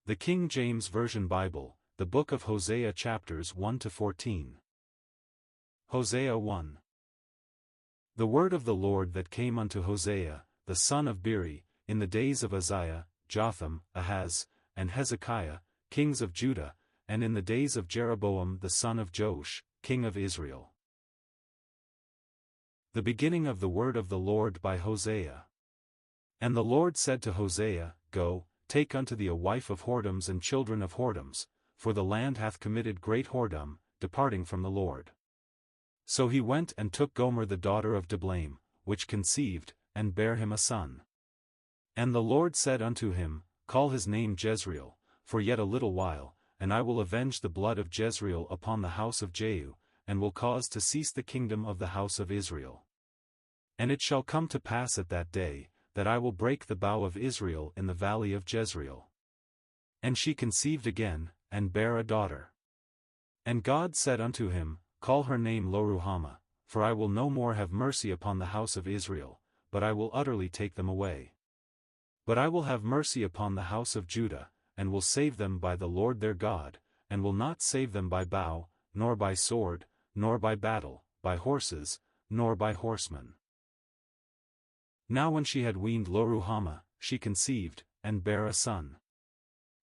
The King James Version Bible, the Book of Hosea chapters 1-14. Hosea 1. The word of the Lord that came unto Hosea, the son of Beeri, in the days of Uzziah, Jotham, Ahaz, and Hezekiah, kings of Judah, and in the days of Jeroboam the son of Joash, king of Israel. The beginning of the word of the Lord by Hosea. And the Lord said to Hosea, Go, take unto thee a wife of whoredoms and children of whoredoms, for the land hath committed great whoredom, departing from the Lord. So he went and took Gomer the daughter of Diblaim, which conceived, and bare him a son. And the Lord said unto him, Call his name Jezreel, for yet a little while, and I will avenge the blood of Jezreel upon the house of Jehu, and will cause to cease the kingdom of the house of Israel. And it shall come to pass at that day, that I will break the bow of Israel in the valley of Jezreel. And she conceived again, and bare a daughter. And God said unto him, Call her name Lo-ruhamah, for I will no more have mercy upon the house of Israel, but I will utterly take them away. But I will have mercy upon the house of Judah, and will save them by the Lord their God, and will not save them by bow, nor by sword, nor by battle, by horses, nor by horsemen. Now when she had weaned Lo-ruhamah, she conceived, and bare a son.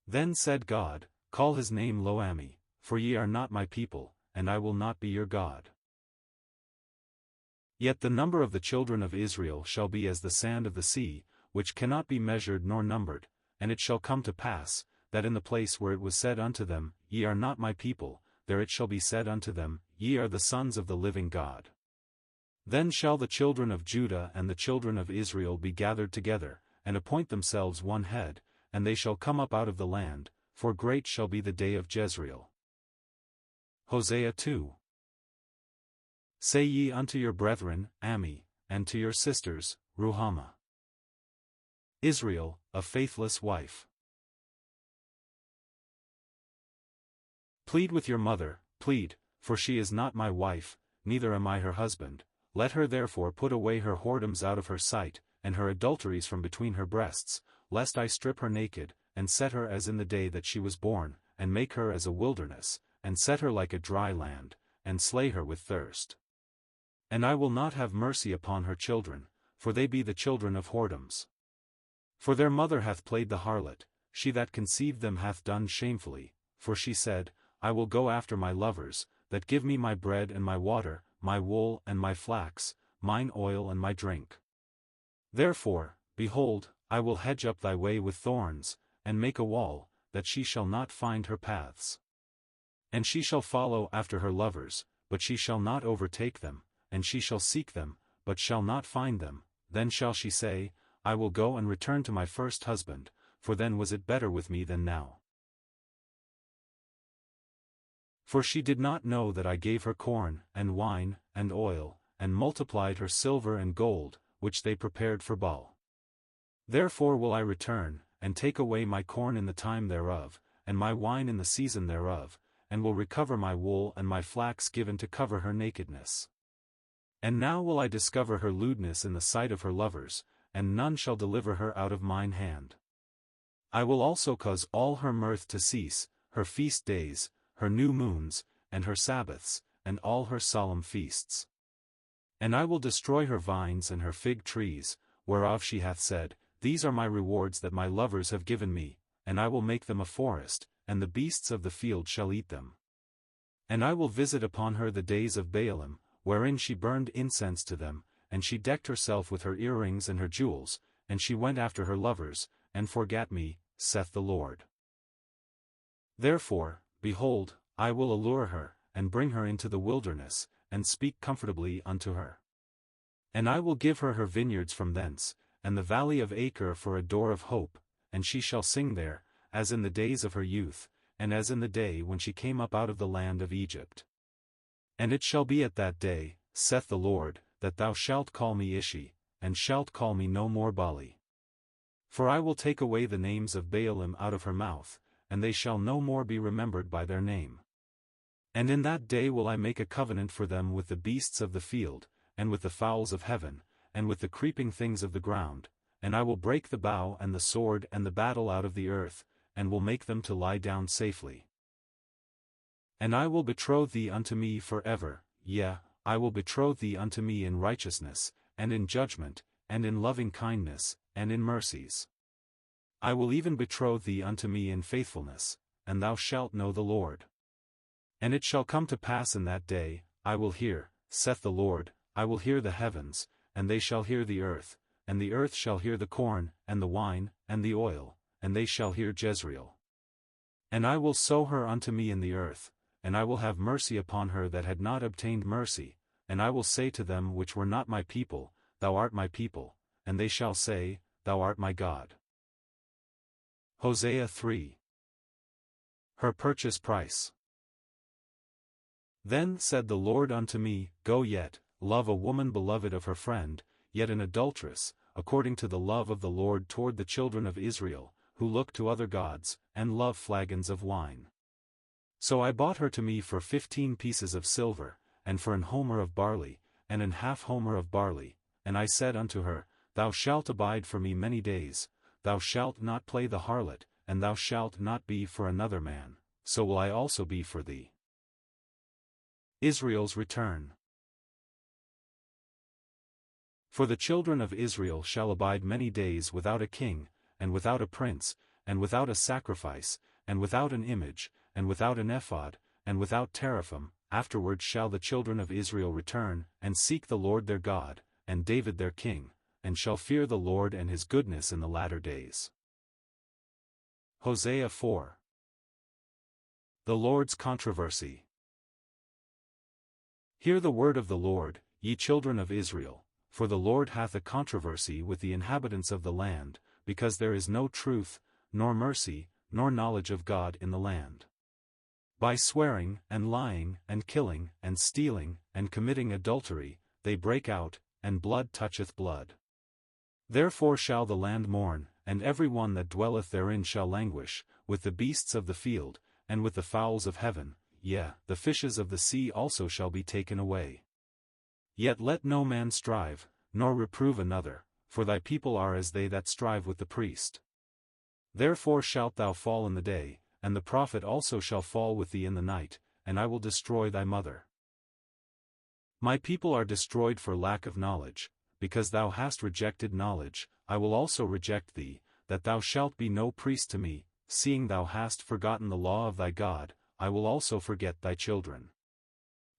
Then said God, Call his name Lo-ammi, for ye are not my people, and I will not be your God. Yet the number of the children of Israel shall be as the sand of the sea, which cannot be measured nor numbered, and it shall come to pass, that in the place where it was said unto them, Ye are not my people, there it shall be said unto them, Ye are the sons of the living God. Then shall the children of Judah and the children of Israel be gathered together, and appoint themselves one head, and they shall come up out of the land, for great shall be the day of Jezreel. Hosea 2. Say ye unto your brethren, Ammi, and to your sisters, Ruhamah. Israel, a faithless wife. Plead with your mother, plead, for she is not my wife, neither am I her husband. Let her therefore put away her whoredoms out of her sight, and her adulteries from between her breasts, lest I strip her naked, and set her as in the day that she was born, and make her as a wilderness, and set her like a dry land, and slay her with thirst. And I will not have mercy upon her children, for they be the children of whoredoms. For their mother hath played the harlot, she that conceived them hath done shamefully, for she said, I will go after my lovers, that give me my bread and my water, my wool and my flax, mine oil and my drink. Therefore, behold, I will hedge up thy way with thorns, and make a wall, that she shall not find her paths. And she shall follow after her lovers, but she shall not overtake them, and she shall seek them, but shall not find them. Then shall she say, I will go and return to my first husband, for then was it better with me than now. For she did not know that I gave her corn, and wine, and oil, and multiplied her silver and gold, which they prepared for Baal. Therefore will I return, and take away my corn in the time thereof, and my wine in the season thereof, and will recover my wool and my flax given to cover her nakedness. And now will I discover her lewdness in the sight of her lovers, and none shall deliver her out of mine hand. I will also cause all her mirth to cease, her feast days, her new moons, and her Sabbaths, and all her solemn feasts. And I will destroy her vines and her fig trees, whereof she hath said, These are my rewards that my lovers have given me, and I will make them a forest, and the beasts of the field shall eat them. And I will visit upon her the days of Baalim, wherein she burned incense to them, and she decked herself with her earrings and her jewels, and she went after her lovers, and forgat me, saith the Lord. Therefore, behold, I will allure her, and bring her into the wilderness, and speak comfortably unto her. And I will give her her vineyards from thence, and the valley of Achor for a door of hope, and she shall sing there, as in the days of her youth, and as in the day when she came up out of the land of Egypt. And it shall be at that day, saith the Lord, that thou shalt call me Ishi, and shalt call me no more Bali. For I will take away the names of Baalim out of her mouth, and they shall no more be remembered by their name. And in that day will I make a covenant for them with the beasts of the field, and with the fowls of heaven, and with the creeping things of the ground, and I will break the bow and the sword and the battle out of the earth, and will make them to lie down safely. And I will betroth thee unto me for ever, yea, I will betroth thee unto me in righteousness, and in judgment, and in loving kindness, and in mercies. I will even betroth thee unto me in faithfulness, and thou shalt know the Lord. And it shall come to pass in that day, I will hear, saith the Lord, I will hear the heavens, and they shall hear the earth, and the earth shall hear the corn, and the wine, and the oil, and they shall hear Jezreel. And I will sow her unto me in the earth, and I will have mercy upon her that had not obtained mercy, and I will say to them which were not my people, Thou art my people, and they shall say, Thou art my God. Hosea 3. Her purchase price. Then said the Lord unto me, Go yet, love a woman beloved of her friend, yet an adulteress, according to the love of the Lord toward the children of Israel, who look to other gods, and love flagons of wine. So I bought her to me for 15 pieces of silver, and for an homer of barley, and an half homer of barley, and I said unto her, Thou shalt abide for me many days, thou shalt not play the harlot, and thou shalt not be for another man, so will I also be for thee. Israel's return. For the children of Israel shall abide many days without a king, and without a prince, and without a sacrifice, and without an image, and without an ephod, and without teraphim. Afterward shall the children of Israel return, and seek the Lord their God, and David their king, and shall fear the Lord and his goodness in the latter days. Hosea 4. The Lord's controversy. Hear the word of the Lord, ye children of Israel, for the Lord hath a controversy with the inhabitants of the land, because there is no truth, nor mercy, nor knowledge of God in the land. By swearing, and lying, and killing, and stealing, and committing adultery, they break out, and blood toucheth blood. Therefore shall the land mourn, and every one that dwelleth therein shall languish, with the beasts of the field, and with the fowls of heaven, yea, the fishes of the sea also shall be taken away. Yet let no man strive, nor reprove another, for thy people are as they that strive with the priest. Therefore shalt thou fall in the day, and the prophet also shall fall with thee in the night, and I will destroy thy mother. My people are destroyed for lack of knowledge, because thou hast rejected knowledge, I will also reject thee, that thou shalt be no priest to me, seeing thou hast forgotten the law of thy God, I will also forget thy children.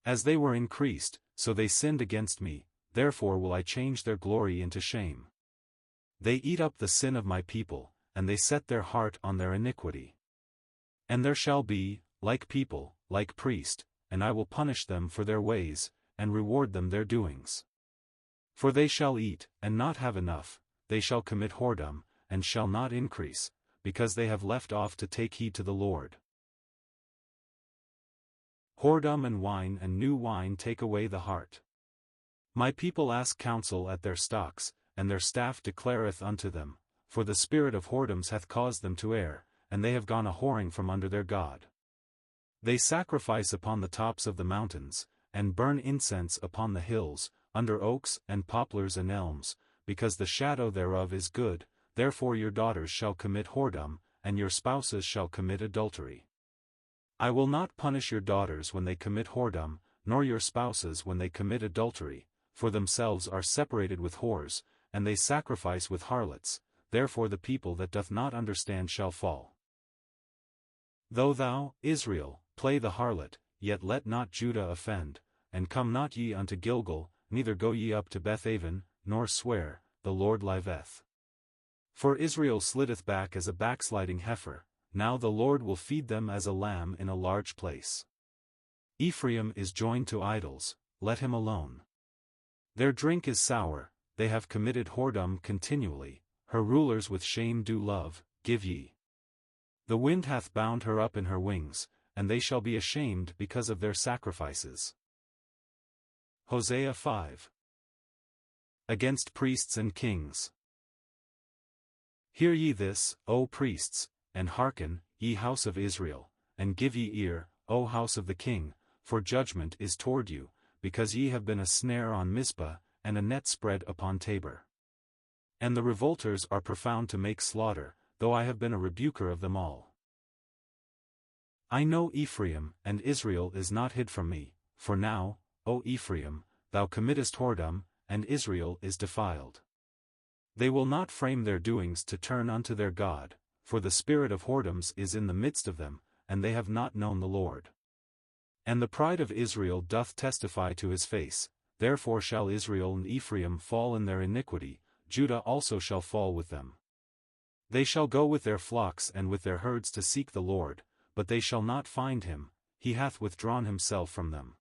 As they were increased, so they sinned against me, therefore will I change their glory into shame. They eat up the sin of my people, and they set their heart on their iniquity. And there shall be, like people, like priest, and I will punish them for their ways, and reward them their doings. For they shall eat, and not have enough, they shall commit whoredom, and shall not increase, because they have left off to take heed to the Lord. Whoredom and wine and new wine take away the heart. My people ask counsel at their stocks, and their staff declareth unto them, for the spirit of whoredoms hath caused them to err, and they have gone a whoring from under their God. They sacrifice upon the tops of the mountains, and burn incense upon the hills, under oaks and poplars and elms, because the shadow thereof is good, therefore your daughters shall commit whoredom, and your spouses shall commit adultery. I will not punish your daughters when they commit whoredom, nor your spouses when they commit adultery, for themselves are separated with whores, and they sacrifice with harlots, therefore the people that doth not understand shall fall. Though thou, Israel, play the harlot, yet let not Judah offend, and come not ye unto Gilgal, neither go ye up to Bethaven, nor swear, the Lord liveth. For Israel slitteth back as a backsliding heifer, now the Lord will feed them as a lamb in a large place. Ephraim is joined to idols, let him alone. Their drink is sour, they have committed whoredom continually, her rulers with shame do love, give ye. The wind hath bound her up in her wings, and they shall be ashamed because of their sacrifices. Hosea 5. Against priests and kings. Hear ye this, O priests, and hearken, ye house of Israel, and give ye ear, O house of the king, for judgment is toward you, because ye have been a snare on Mizpah, and a net spread upon Tabor. And the revolters are profound to make slaughter, though I have been a rebuker of them all. I know Ephraim, and Israel is not hid from me, for now, O Ephraim, thou committest whoredom, and Israel is defiled. They will not frame their doings to turn unto their God, for the spirit of whoredoms is in the midst of them, and they have not known the Lord. And the pride of Israel doth testify to his face, therefore shall Israel and Ephraim fall in their iniquity, Judah also shall fall with them. They shall go with their flocks and with their herds to seek the Lord, but they shall not find him, he hath withdrawn himself from them.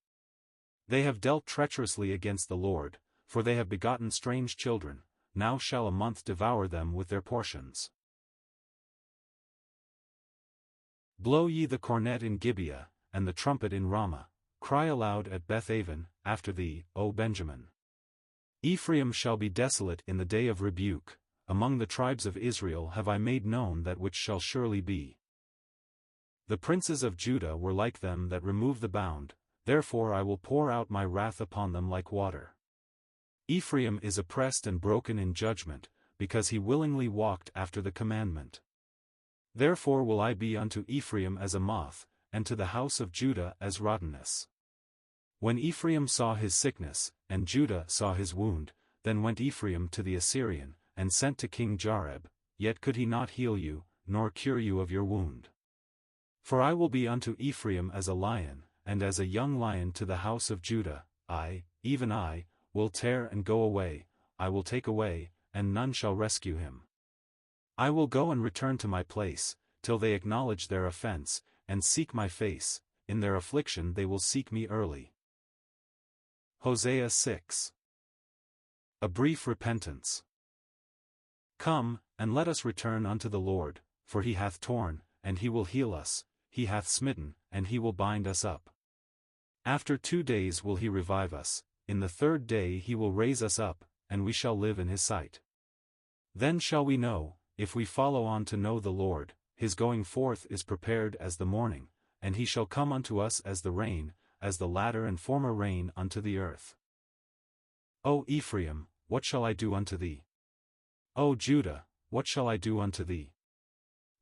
They have dealt treacherously against the Lord, for they have begotten strange children, now shall a month devour them with their portions. Blow ye the cornet in Gibeah, and the trumpet in Ramah, cry aloud at Bethaven, after thee, O Benjamin. Ephraim shall be desolate in the day of rebuke, among the tribes of Israel have I made known that which shall surely be. The princes of Judah were like them that remove the bound, therefore I will pour out my wrath upon them like water. Ephraim is oppressed and broken in judgment, because he willingly walked after the commandment. Therefore will I be unto Ephraim as a moth, and to the house of Judah as rottenness. When Ephraim saw his sickness, and Judah saw his wound, then went Ephraim to the Assyrian, and sent to King Jareb, yet could he not heal you, nor cure you of your wound. For I will be unto Ephraim as a lion, and as a young lion to the house of Judah, I, even I, will tear and go away, I will take away, and none shall rescue him. I will go and return to my place, till they acknowledge their offense, and seek my face, in their affliction they will seek me early. Hosea 6. A brief repentance. Come, and let us return unto the Lord, for he hath torn, and he will heal us, he hath smitten, and he will bind us up. After 2 days will he revive us, in the 3rd day he will raise us up, and we shall live in his sight. Then shall we know, if we follow on to know the Lord, his going forth is prepared as the morning, and he shall come unto us as the rain, as the latter and former rain unto the earth. O Ephraim, what shall I do unto thee? O Judah, what shall I do unto thee?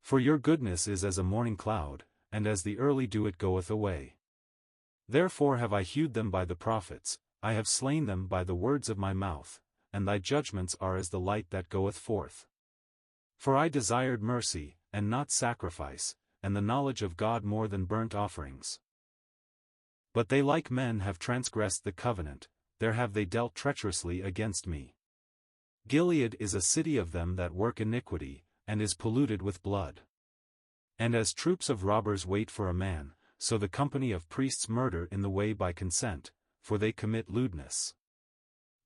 For your goodness is as a morning cloud, and as the early dew it goeth away. Therefore have I hewed them by the prophets, I have slain them by the words of my mouth, and thy judgments are as the light that goeth forth. For I desired mercy, and not sacrifice, and the knowledge of God more than burnt offerings. But they like men have transgressed the covenant, there have they dealt treacherously against me. Gilead is a city of them that work iniquity, and is polluted with blood. And as troops of robbers wait for a man, so the company of priests murder in the way by consent, for they commit lewdness.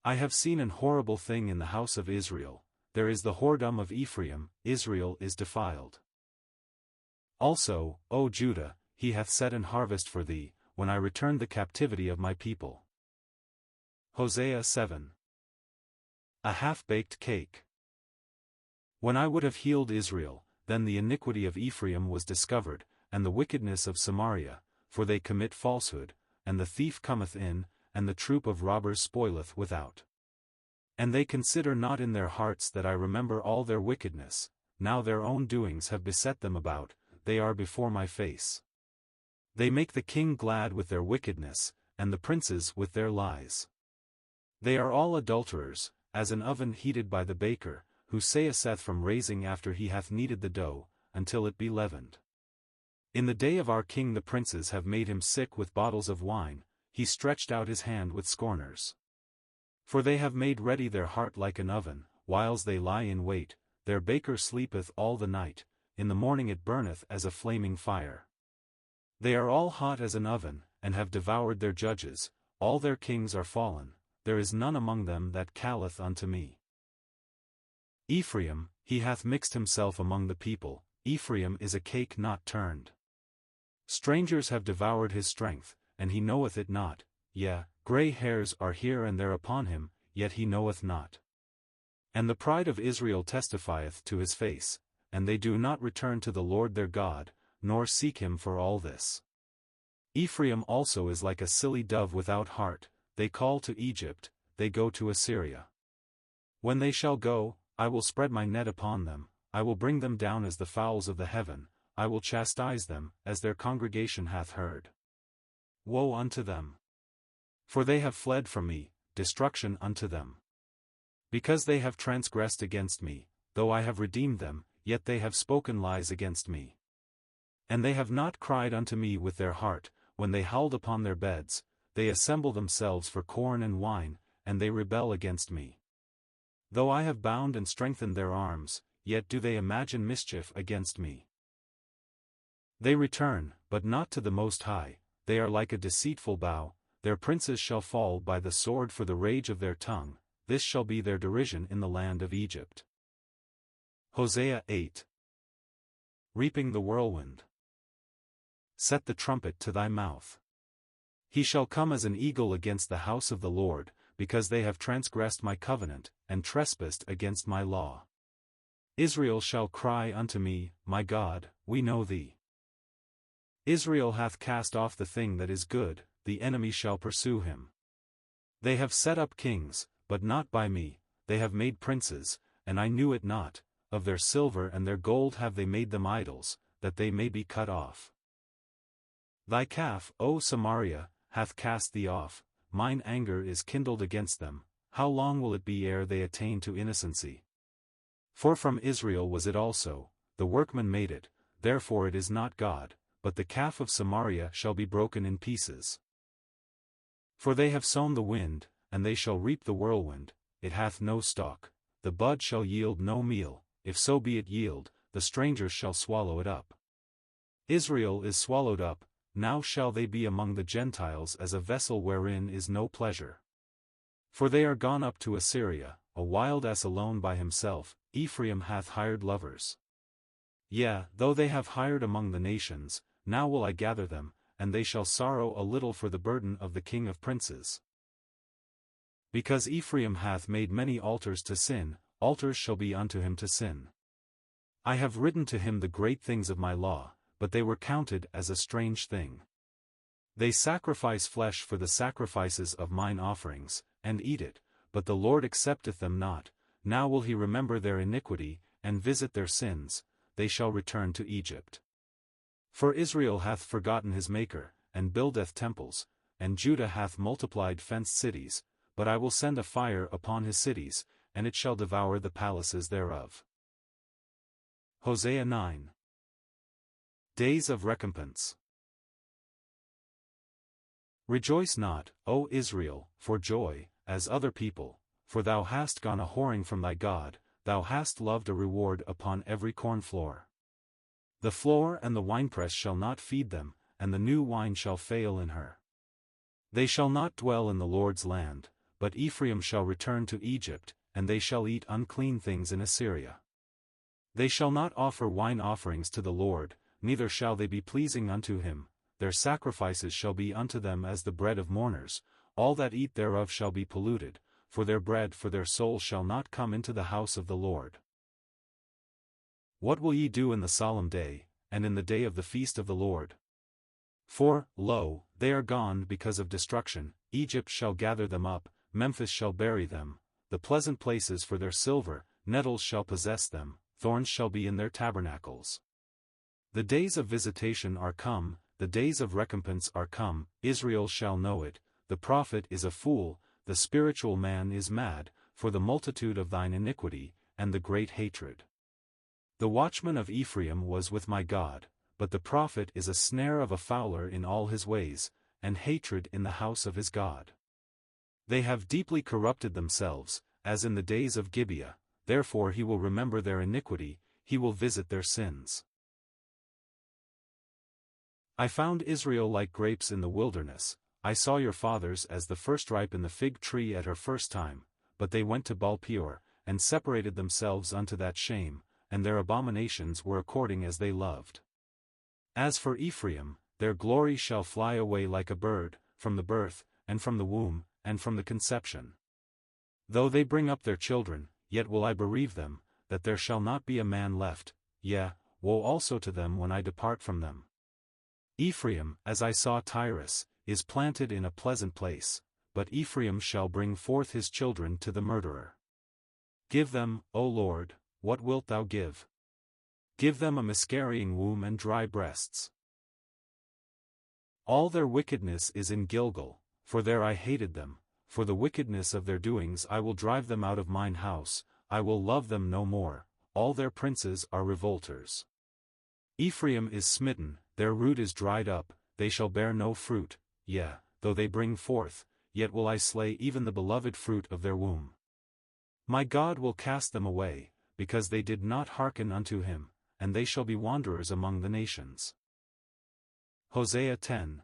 I have seen an horrible thing in the house of Israel, there is the whoredom of Ephraim, Israel is defiled. Also, O Judah, he hath set an harvest for thee, when I return the captivity of my people. Hosea 7. A half-baked cake. When I would have healed Israel, then the iniquity of Ephraim was discovered, and the wickedness of Samaria, for they commit falsehood, and the thief cometh in, and the troop of robbers spoileth without. And they consider not in their hearts that I remember all their wickedness, now their own doings have beset them about, they are before my face. They make the king glad with their wickedness, and the princes with their lies. They are all adulterers, as an oven heated by the baker, who saith from raising after he hath kneaded the dough, until it be leavened. In the day of our king the princes have made him sick with bottles of wine, he stretched out his hand with scorners. For they have made ready their heart like an oven, whiles they lie in wait, their baker sleepeth all the night, in the morning it burneth as a flaming fire. They are all hot as an oven, and have devoured their judges, all their kings are fallen, there is none among them that calleth unto me. Ephraim, he hath mixed himself among the people, Ephraim is a cake not turned. Strangers have devoured his strength, and he knoweth it not, yea, grey hairs are here and there upon him, yet he knoweth not. And the pride of Israel testifieth to his face, and they do not return to the Lord their God, nor seek him for all this. Ephraim also is like a silly dove without heart, they call to Egypt, they go to Assyria. When they shall go, I will spread my net upon them, I will bring them down as the fowls of the heaven, I will chastise them, as their congregation hath heard. Woe unto them! For they have fled from me, destruction unto them. Because they have transgressed against me, though I have redeemed them, yet they have spoken lies against me. And they have not cried unto me with their heart, when they howled upon their beds, they assemble themselves for corn and wine, and they rebel against me. Though I have bound and strengthened their arms, yet do they imagine mischief against me. They return, but not to the Most High, they are like a deceitful bow, their princes shall fall by the sword for the rage of their tongue, this shall be their derision in the land of Egypt. Hosea 8. Reaping the whirlwind. Set the trumpet to thy mouth. He shall come as an eagle against the house of the Lord, because they have transgressed my covenant, and trespassed against my law. Israel shall cry unto me, My God, we know thee. Israel hath cast off the thing that is good, the enemy shall pursue him. They have set up kings, but not by me, they have made princes, and I knew it not, of their silver and their gold have they made them idols, that they may be cut off. Thy calf, O Samaria, hath cast thee off, mine anger is kindled against them, how long will it be ere they attain to innocency? For from Israel was it also, the workman made it, therefore it is not God, but the calf of Samaria shall be broken in pieces. For they have sown the wind, and they shall reap the whirlwind, it hath no stalk, the bud shall yield no meal, if so be it yield, the strangers shall swallow it up. Israel is swallowed up, now shall they be among the Gentiles as a vessel wherein is no pleasure. For they are gone up to Assyria, a wild ass alone by himself, Ephraim hath hired lovers. Yea, though they have hired among the nations, now will I gather them, and they shall sorrow a little for the burden of the king of princes. Because Ephraim hath made many altars to sin, altars shall be unto him to sin. I have written to him the great things of my law, but they were counted as a strange thing. They sacrifice flesh for the sacrifices of mine offerings, and eat it, but the Lord accepteth them not, now will he remember their iniquity, and visit their sins, they shall return to Egypt. For Israel hath forgotten his Maker, and buildeth temples, and Judah hath multiplied fenced cities, but I will send a fire upon his cities, and it shall devour the palaces thereof. Hosea 9. Days of recompense. Rejoice not, O Israel, for joy, as other people, for thou hast gone a whoring from thy God, thou hast loved a reward upon every corn floor. The floor and the winepress shall not feed them, and the new wine shall fail in her. They shall not dwell in the Lord's land, but Ephraim shall return to Egypt, and they shall eat unclean things in Assyria. They shall not offer wine offerings to the Lord, neither shall they be pleasing unto him, their sacrifices shall be unto them as the bread of mourners, all that eat thereof shall be polluted, for their bread for their soul shall not come into the house of the Lord. What will ye do in the solemn day, and in the day of the feast of the Lord? For, lo, they are gone because of destruction, Egypt shall gather them up, Memphis shall bury them, the pleasant places for their silver, nettles shall possess them, thorns shall be in their tabernacles. The days of visitation are come, the days of recompense are come, Israel shall know it, the prophet is a fool, the spiritual man is mad, for the multitude of thine iniquity, and the great hatred. The watchman of Ephraim was with my God, but the prophet is a snare of a fowler in all his ways, and hatred in the house of his God. They have deeply corrupted themselves, as in the days of Gibeah, therefore he will remember their iniquity, he will visit their sins. I found Israel like grapes in the wilderness, I saw your fathers as the firstripe in the fig tree at her first time, but they went to Baal-peor, and separated themselves unto that shame, and their abominations were according as they loved. As for Ephraim, their glory shall fly away like a bird, from the birth, and from the womb, and from the conception. Though they bring up their children, yet will I bereave them, that there shall not be a man left, yea, woe also to them when I depart from them. Ephraim, as I saw Tyrus, is planted in a pleasant place, but Ephraim shall bring forth his children to the murderer. Give them, O Lord, what wilt thou give? Give them a miscarrying womb and dry breasts. All their wickedness is in Gilgal, for there I hated them, for the wickedness of their doings I will drive them out of mine house, I will love them no more, all their princes are revolters. Ephraim is smitten, their root is dried up, they shall bear no fruit, yea, though they bring forth, yet will I slay even the beloved fruit of their womb. My God will cast them away, because they did not hearken unto him, and they shall be wanderers among the nations. Hosea 10.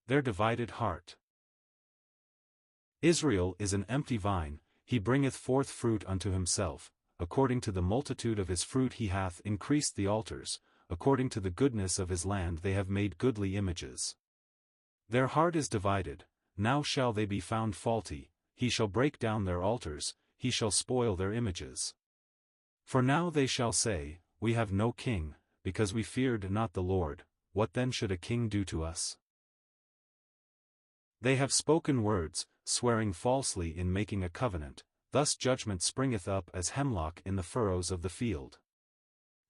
Their divided heart. Israel is an empty vine, he bringeth forth fruit unto himself, according to the multitude of his fruit he hath increased the altars, according to the goodness of his land they have made goodly images. Their heart is divided, now shall they be found faulty, he shall break down their altars, he shall spoil their images. For now they shall say, We have no king, because we feared not the Lord, what then should a king do to us? They have spoken words, swearing falsely in making a covenant, thus judgment springeth up as hemlock in the furrows of the field.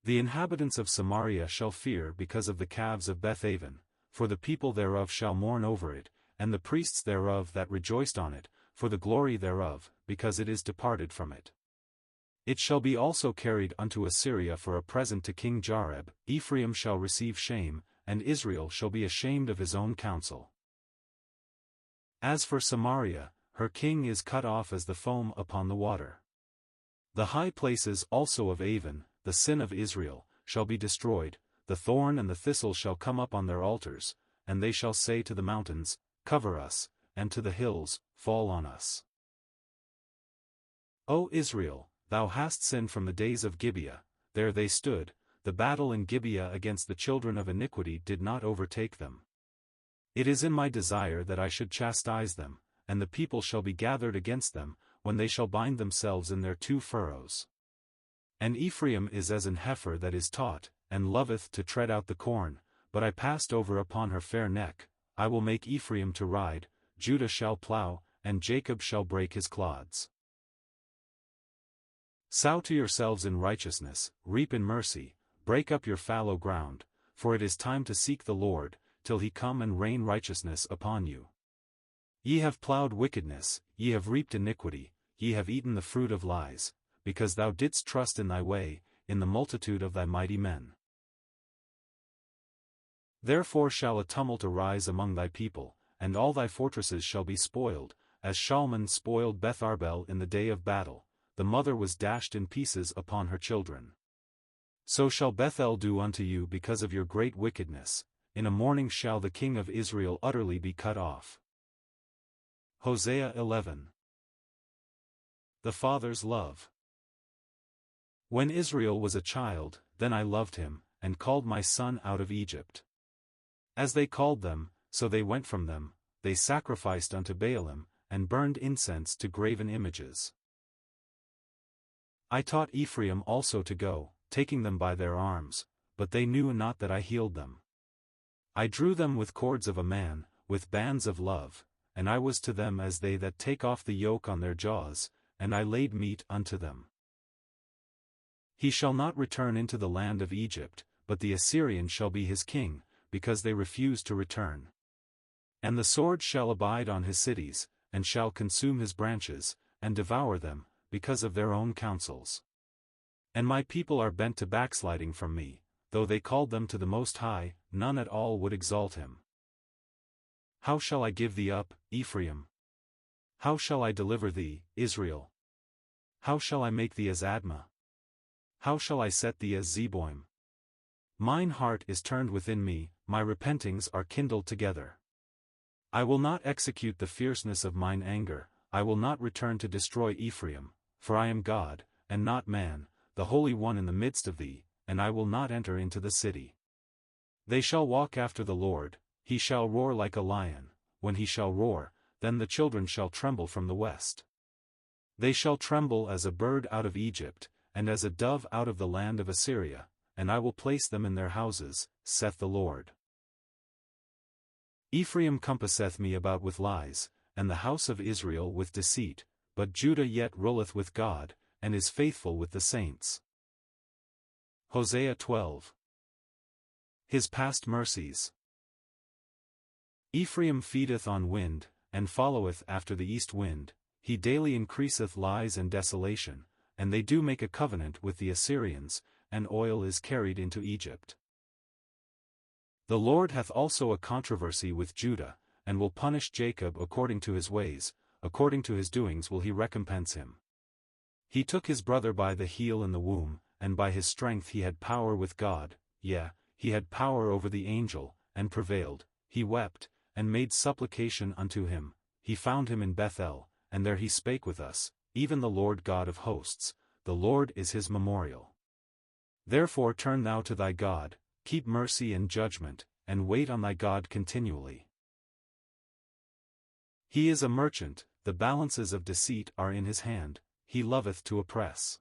The inhabitants of Samaria shall fear because of the calves of Bethaven, for the people thereof shall mourn over it, and the priests thereof that rejoiced on it, for the glory thereof, because it is departed from it. It shall be also carried unto Assyria for a present to King Jareb, Ephraim shall receive shame, and Israel shall be ashamed of his own counsel. As for Samaria, her king is cut off as the foam upon the water. The high places also of Avon, the sin of Israel, shall be destroyed, the thorn and the thistle shall come up on their altars, and they shall say to the mountains, Cover us, and to the hills, Fall on us. O Israel, thou hast sinned from the days of Gibeah, there they stood, the battle in Gibeah against the children of iniquity did not overtake them. It is in my desire that I should chastise them, and the people shall be gathered against them, when they shall bind themselves in their two furrows. And Ephraim is as an heifer that is taught, and loveth to tread out the corn, but I passed over upon her fair neck, I will make Ephraim to ride, Judah shall plow, and Jacob shall break his clods. Sow to yourselves in righteousness, reap in mercy, break up your fallow ground, for it is time to seek the Lord, till he come and rain righteousness upon you. Ye have plowed wickedness, ye have reaped iniquity, ye have eaten the fruit of lies, because thou didst trust in thy way, in the multitude of thy mighty men. Therefore shall a tumult arise among thy people, and all thy fortresses shall be spoiled, as Shalman spoiled Beth-arbel in the day of battle, the mother was dashed in pieces upon her children. So shall Bethel do unto you because of your great wickedness, in a morning shall the king of Israel utterly be cut off. Hosea 11. The Father's Love. When Israel was a child, then I loved him, and called my son out of Egypt. As they called them, so they went from them, they sacrificed unto Baalim, and burned incense to graven images. I taught Ephraim also to go, taking them by their arms, but they knew not that I healed them. I drew them with cords of a man, with bands of love, and I was to them as they that take off the yoke on their jaws, and I laid meat unto them. He shall not return into the land of Egypt, but the Assyrian shall be his king, because they refuse to return. And the sword shall abide on his cities, and shall consume his branches, and devour them, because of their own counsels. And my people are bent to backsliding from me, though they called them to the Most High, none at all would exalt him. How shall I give thee up, Ephraim? How shall I deliver thee, Israel? How shall I make thee as Admah? How shall I set thee as Zeboim? Mine heart is turned within me, my repentings are kindled together. I will not execute the fierceness of mine anger, I will not return to destroy Ephraim, for I am God, and not man, the Holy One in the midst of thee, and I will not enter into the city. They shall walk after the Lord, he shall roar like a lion, when he shall roar, then the children shall tremble from the west. They shall tremble as a bird out of Egypt, and as a dove out of the land of Assyria, and I will place them in their houses, saith the Lord. Ephraim compasseth me about with lies, and the house of Israel with deceit, but Judah yet ruleth with God, and is faithful with the saints. Hosea 12. His past mercies. Ephraim feedeth on wind, and followeth after the east wind, he daily increaseth lies and desolation, and they do make a covenant with the Assyrians, and oil is carried into Egypt. The Lord hath also a controversy with Judah, and will punish Jacob according to his ways, according to his doings will he recompense him. He took his brother by the heel in the womb, and by his strength he had power with God, yea, he had power over the angel, and prevailed, he wept, and made supplication unto him, he found him in Bethel, and there he spake with us, even the Lord God of hosts, the Lord is his memorial. Therefore turn thou to thy God, keep mercy and judgment, and wait on thy God continually. He is a merchant, the balances of deceit are in his hand, he loveth to oppress.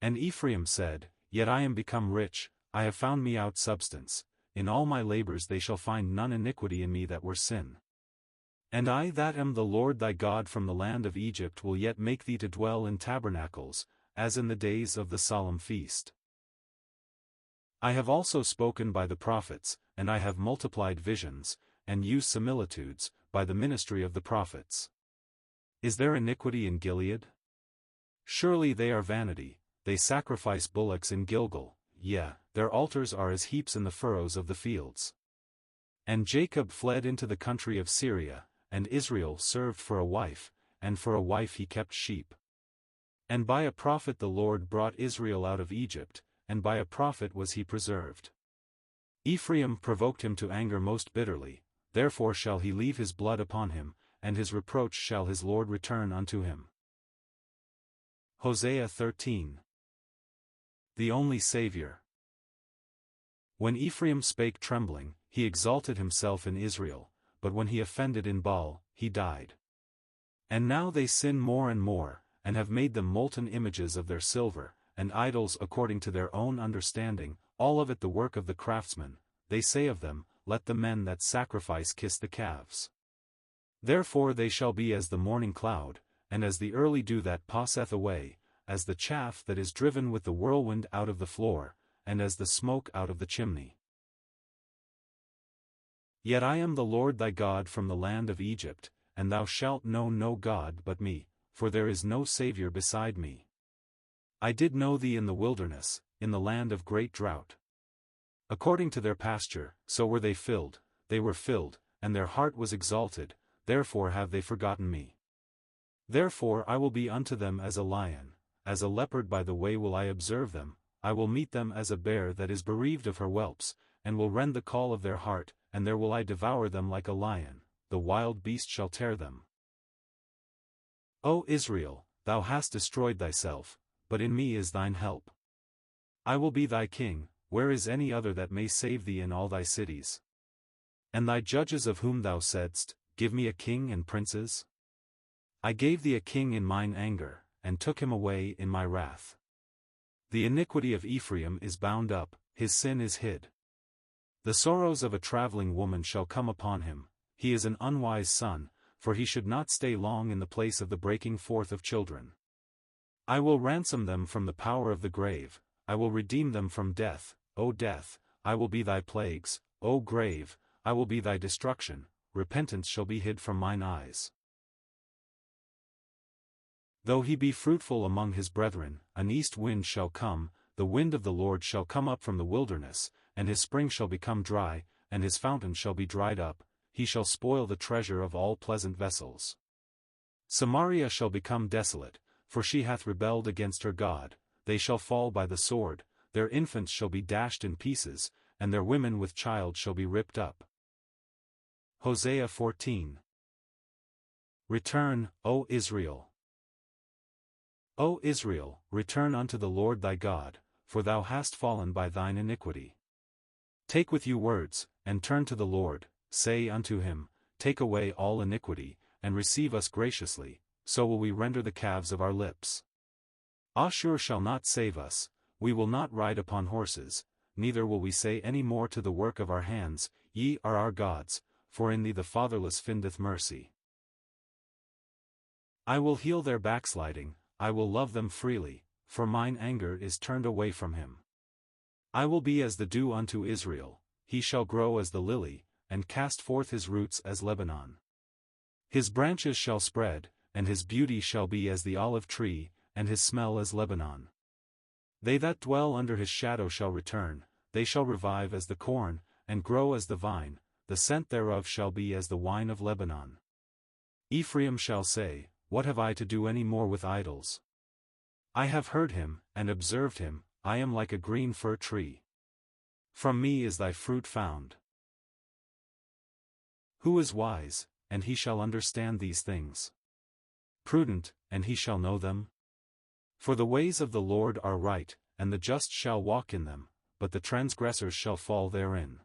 And Ephraim said, Yet I am become rich, I have found me out substance, in all my labors they shall find none iniquity in me that were sin. And I that am the Lord thy God from the land of Egypt will yet make thee to dwell in tabernacles, as in the days of the solemn feast. I have also spoken by the prophets, and I have multiplied visions, and used similitudes, by the ministry of the prophets. Is there iniquity in Gilead? Surely they are vanity, they sacrifice bullocks in Gilgal, yea, their altars are as heaps in the furrows of the fields. And Jacob fled into the country of Syria, and Israel served for a wife, and for a wife he kept sheep. And by a prophet the Lord brought Israel out of Egypt, and by a prophet was he preserved. Ephraim provoked him to anger most bitterly, therefore shall he leave his blood upon him, and his reproach shall his Lord return unto him. Hosea 13. The only Saviour. When Ephraim spake trembling, he exalted himself in Israel, but when he offended in Baal, he died. And now they sin more and more, and have made them molten images of their silver, and idols according to their own understanding, all of it the work of the craftsman. They say of them, Let the men that sacrifice kiss the calves. Therefore they shall be as the morning cloud, and as the early dew that passeth away, as the chaff that is driven with the whirlwind out of the floor, and as the smoke out of the chimney. Yet I am the Lord thy God from the land of Egypt, and thou shalt know no God but me, for there is no Saviour beside me. I did know thee in the wilderness, in the land of great drought. According to their pasture, so were they filled, and their heart was exalted, therefore have they forgotten me. Therefore I will be unto them as a lion, as a leopard by the way will I observe them, I will meet them as a bear that is bereaved of her whelps, and will rend the call of their heart, and there will I devour them like a lion, the wild beast shall tear them. O Israel, thou hast destroyed thyself, but in me is thine help. I will be thy king, where is any other that may save thee in all thy cities? And thy judges of whom thou saidst, Give me a king and princes? I gave thee a king in mine anger, and took him away in my wrath. The iniquity of Ephraim is bound up, his sin is hid. The sorrows of a traveling woman shall come upon him, he is an unwise son, for he should not stay long in the place of the breaking forth of children. I will ransom them from the power of the grave, I will redeem them from death, O death, I will be thy plagues, O grave, I will be thy destruction, repentance shall be hid from mine eyes. Though he be fruitful among his brethren, an east wind shall come, the wind of the Lord shall come up from the wilderness, and his spring shall become dry, and his fountain shall be dried up, he shall spoil the treasure of all pleasant vessels. Samaria shall become desolate, for she hath rebelled against her God, they shall fall by the sword, their infants shall be dashed in pieces, and their women with child shall be ripped up. Hosea 14. Return, O Israel. O Israel, return unto the Lord thy God, for thou hast fallen by thine iniquity. Take with you words, and turn to the Lord, say unto him, Take away all iniquity, and receive us graciously, so will we render the calves of our lips. Ashur shall not save us, we will not ride upon horses, neither will we say any more to the work of our hands, Ye are our gods, for in thee the fatherless findeth mercy. I will heal their backsliding, I will love them freely, for mine anger is turned away from him. I will be as the dew unto Israel, he shall grow as the lily, and cast forth his roots as Lebanon. His branches shall spread, and his beauty shall be as the olive tree, and his smell as Lebanon. They that dwell under his shadow shall return, they shall revive as the corn, and grow as the vine, the scent thereof shall be as the wine of Lebanon. Ephraim shall say, What have I to do any more with idols? I have heard him, and observed him, I am like a green fir tree. From me is thy fruit found. Who is wise, and he shall understand these things? Prudent, and he shall know them? For the ways of the Lord are right, and the just shall walk in them, but the transgressors shall fall therein.